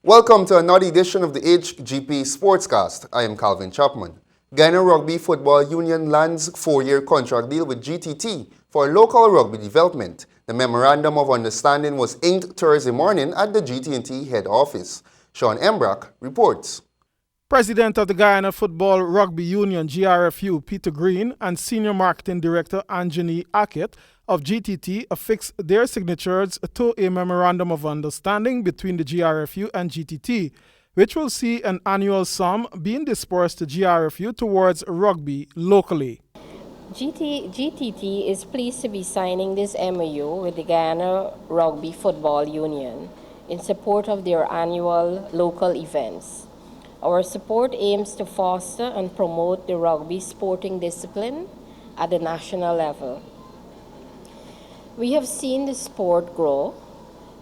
Welcome to another edition of the HGP Sportscast. I am Calvin Chapman. Guyana Rugby Football Union lands 4-year contract deal with GTT for local rugby development. The Memorandum of Understanding was inked Thursday morning at the GTT head office. Sean Embrock reports. President of the Guyana Football Rugby Union GRFU, Peter Green, and Senior Marketing Director Anjani Akit of GTT affixed their signatures to a Memorandum of Understanding between the GRFU and GTT, which will see an annual sum being dispersed to GRFU towards rugby locally. GTT is pleased to be signing this MOU with the Guyana Rugby Football Union in support of their annual local events. Our support aims to foster and promote the rugby sporting discipline at the national level. We have seen the sport grow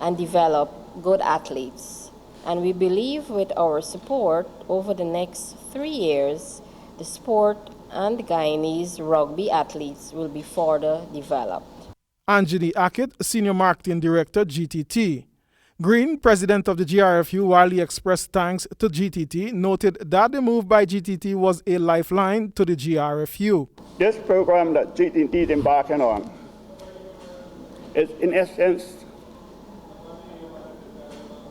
and develop good athletes, and we believe with our support over the next 3 years, the sport and the Guyanese rugby athletes will be further developed. Anjani Akit, Senior Marketing Director, GTT. Green, president of the GRFU, while he expressed thanks to GTT, noted that the move by GTT was a lifeline to the GRFU. This program that GTT is embarking on is, in essence,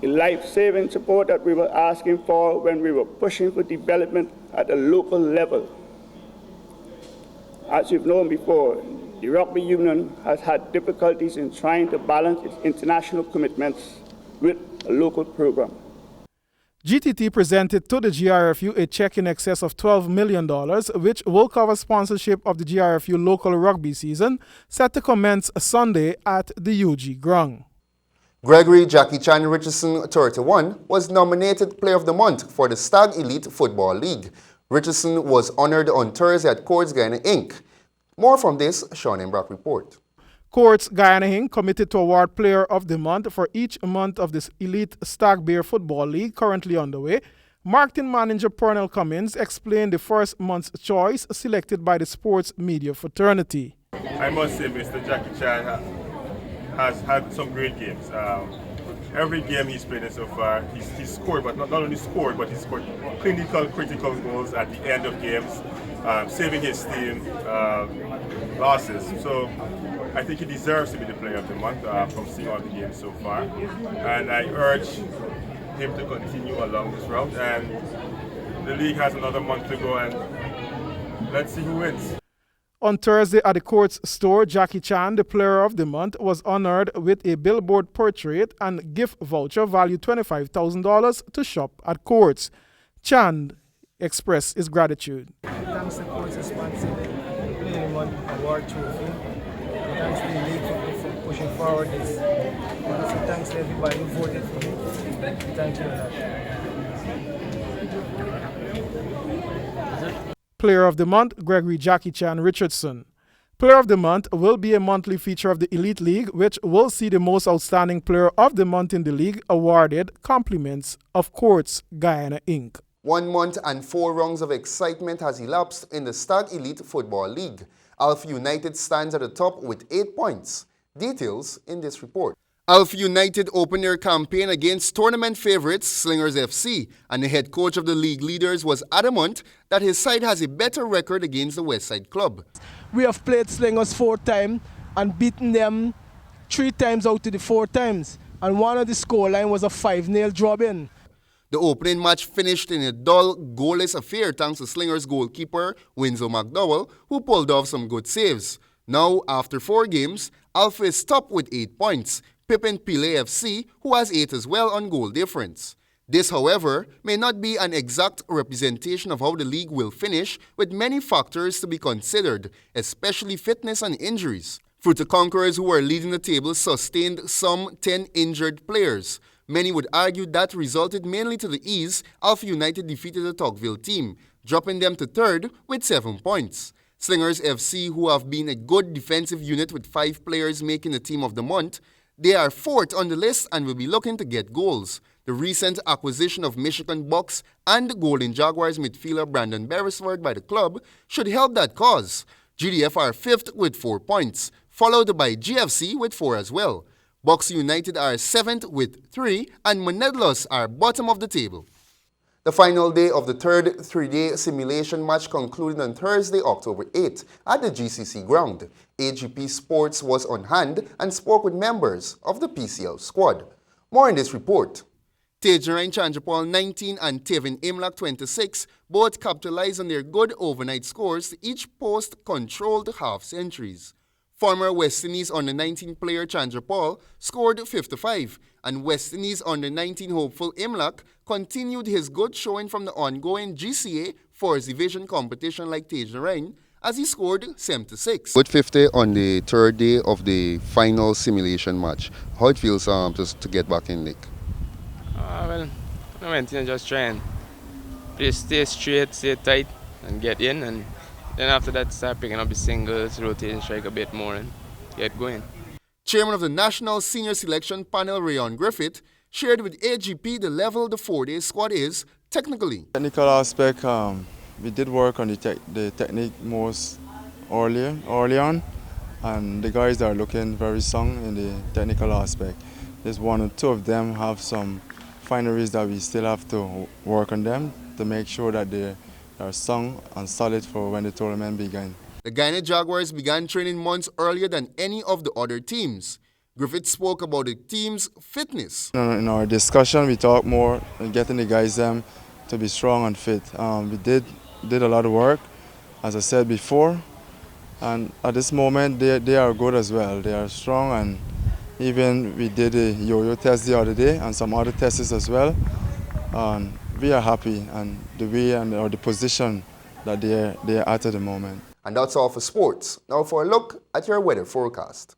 a life-saving support that we were asking for when we were pushing for development at the local level. As you've known before, the Rugby Union has had difficulties in trying to balance its international commitments with a local program. GTT presented to the GRFU a check in excess of $12 million, which will cover sponsorship of the GRFU local rugby season, set to commence Sunday at the UG Ground. Gregory Jackie Chan Richardson, 31, was nominated Player of the Month for the Stag Elite Football League. Richardson was honored on Thursday at Courts Guyana Inc. More from this, Sean Embrock report. Courts Guyana Inc. committed to award Player of the Month for each month of this Elite Stag Bear Football League currently underway. Marketing Manager Pernell Cummins explained the first month's choice selected by the sports media fraternity. I must say Mr. Jackie Chan has had some great games. Every game he's played in so far, he's scored, but not only scored, but he's scored clinical, critical goals at the end of games, saving his team losses. So I think he deserves to be the Player of the Month from seeing all the games so far. And I urge him to continue along this route. And the league has another month to go, and let's see who wins. On Thursday at the Courts store, Jackie Chan, the Player of the Month, was honored with a billboard portrait and gift voucher valued $25,000 to shop at Courts. Chan expressed his gratitude. Thanks to Courts for sponsoring the Player of the Month award trophy. Thanks to the league for pushing forward this. Also thanks to everybody who voted for me. Thank you for that. Player of the Month, Gregory Jackie Chan Richardson. Player of the Month will be a monthly feature of the Elite League, which will see the most outstanding Player of the Month in the league awarded compliments of Courts Guyana Inc. 1 month and 4 rounds of excitement has elapsed in the Stag Elite Football League. Alpha United stands at the top with 8 points. Details in this report. Alpha United opened their campaign against tournament favorites Slingers FC, and the head coach of the league leaders was adamant that his side has a better record against the Westside club. We have played Slingers 4 times and beaten them 3 times out of the 4 times, and one of the scoreline was a 5-0 drubbing. The opening match finished in a dull, goalless affair thanks to Slingers goalkeeper Winslow McDowell, who pulled off some good saves. Now, after 4 games, Alpha is top with 8 points, pipping Pile FC, who has 8 as well on goal difference. This, however, may not be an exact representation of how the league will finish, with many factors to be considered, especially fitness and injuries. Fruta Conquerors, who are leading the table, sustained some 10 injured players. Many would argue that resulted mainly to the ease Alpha United defeated the Tocqueville team, dropping them to 3rd with 7 points. Slingers FC, who have been a good defensive unit with 5 players making the team of the month, they are 4th on the list and will be looking to get goals. The recent acquisition of Michigan Bucks and Golden Jaguars midfielder Brandon Beresford by the club should help that cause. GDF are 5th with 4 points, followed by GFC with 4 as well. Box United are 7th with 3 and Monelos are bottom of the table. The final day of the third three-day simulation match concluded on Thursday, October 8 at the GCC ground. AGP Sports was on hand and spoke with members of the PCL squad. More in this report. Tajerine Chandrapal 19 and Tevin Imlak 26 both capitalized on their good overnight scores. Each post controlled half centuries. Former West Indies under-19 player Chandrapal scored 55, and West Indies under-19 hopeful Imlak continued his good showing from the ongoing GCA First Division competition like Tajerine as he scored 76. Good 50 on the third day of the final simulation match. How it feels to get back in league? Well, I went in and just try and stay straight, stay tight, and get in, and then after that start picking up the singles, rotating strike a bit more, and get going. Chairman of the National Senior Selection Panel, Rayon Griffith, shared with AGP the level the four-day squad is technically. Technical aspect, we did work on the technique most early on, and the guys are looking very strong in the technical aspect. There's one or two of them have some fineries that we still have to work on them to make sure that they are strong and solid for when the tournament begins. The Guyana Jaguars began training months earlier than any of the other teams. Griffith spoke about the team's fitness. In our discussion, we talked more on getting the guys to be strong and fit. We did a lot of work, as I said before, and at this moment they are good as well. They are strong, and even we did a yo-yo test the other day and some other tests as well. And we are happy and the way or the position that they are at the moment. And that's all for sports. Now for a look at your weather forecast.